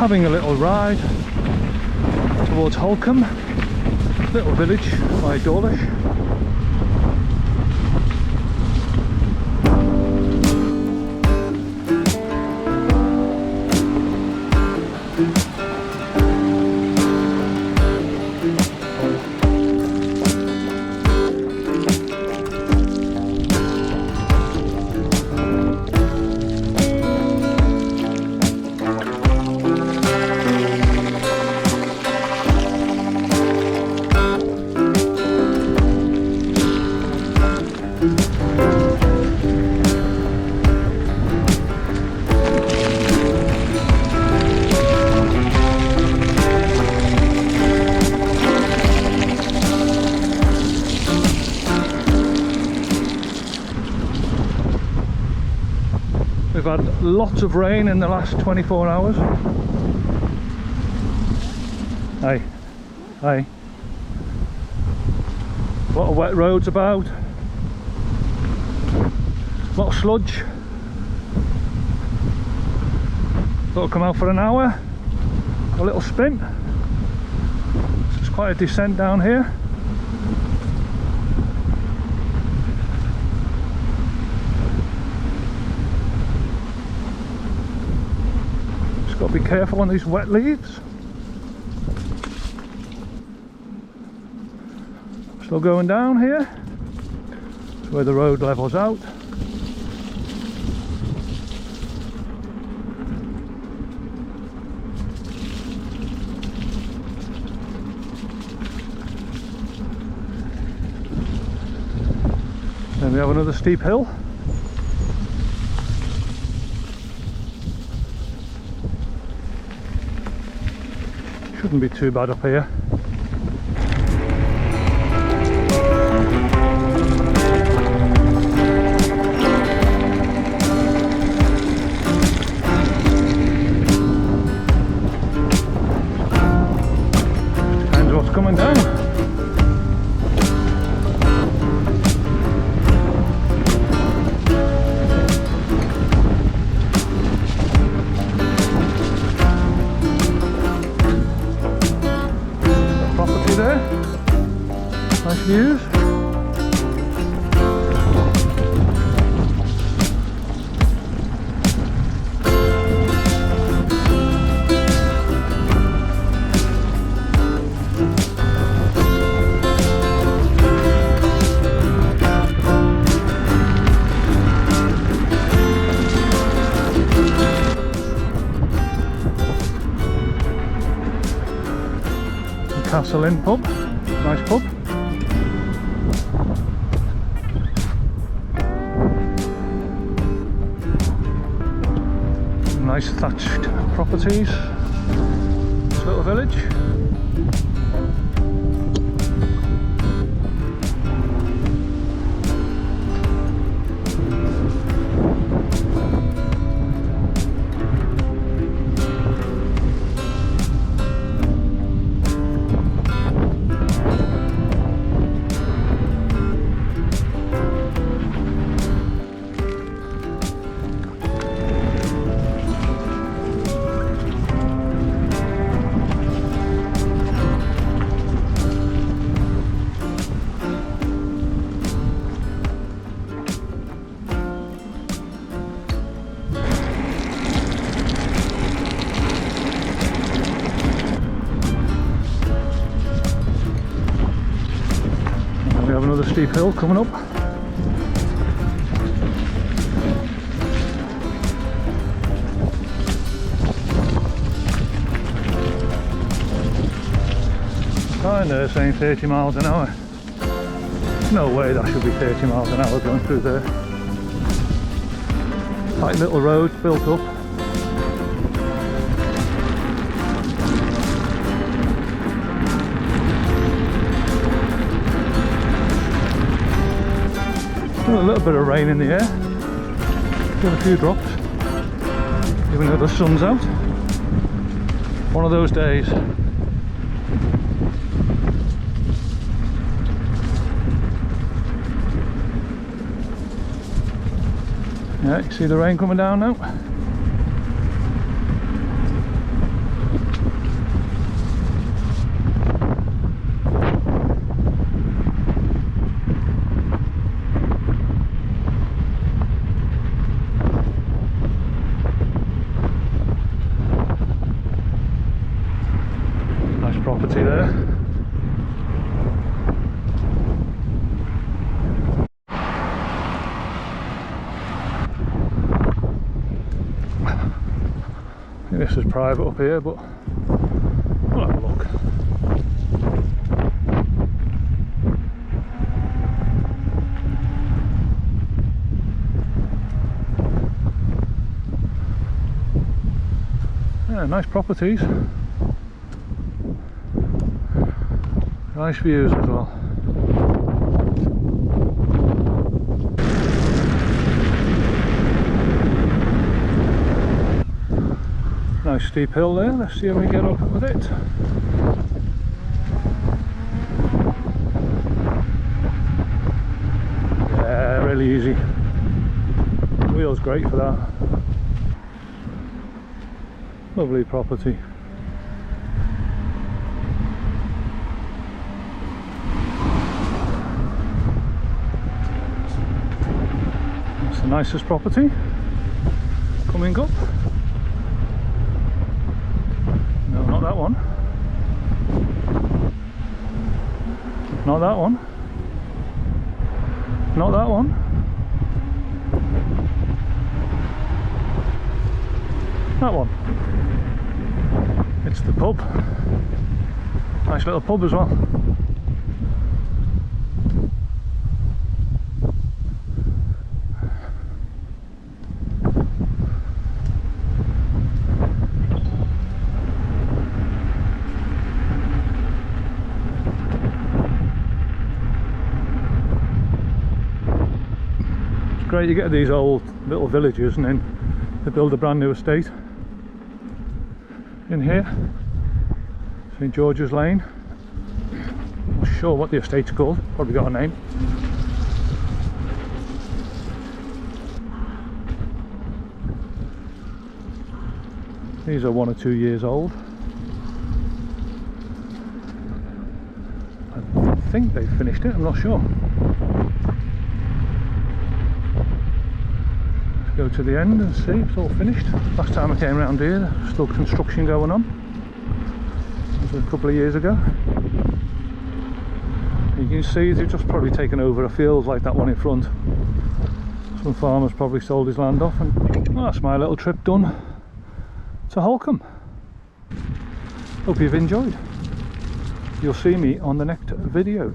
having a little ride towards Holcombe, little village by Dawlish. We've had lots of rain in the last 24 hours. Hey, hey. A lot of wet roads about. A lot of sludge. Thought I'd come out for an hour. A little sprint. It's quite a descent down here. Got to be careful on these wet leaves. Still going down here. That's where the road levels out. Then we have another steep hill. Shouldn't be too bad up here. Depends what's coming down. There, nice views. Castle Inn pub, nice pub. Nice thatched properties, this little village. We have another steep hill coming up. Sign there saying 30 miles an hour. No way that should be 30 miles an hour going through there. Tight little roads built up. Still a little bit of rain in the air. Still a few drops. Even though the sun's out. One of those days. Yeah, you see the rain coming down now? classed as private up here, but we'll have a look. Yeah, nice properties. Nice views as well. Nice steep hill there. Let's see how we get up with it. Yeah, really easy. Wheels great for that. Lovely property. That's the nicest property coming up. No, not that one. Not that one. Not that one. That one. It's the pub. Nice little pub as well. It's great you get these old little villages and then they build a brand new estate in here. St George's Lane. Not sure what the estate's called, probably got a name. These are 1 or 2 years old. I think they finished it, I'm not sure. Let's go to the end and see if it's all finished. Last time I came around here, there's still construction going on. That was a couple of years ago. You can see they've just probably taken over a field like that one in front. Some farmer's probably sold his land off, and well, that's my little trip done to Holcombe. Hope you've enjoyed. You'll see me on the next video.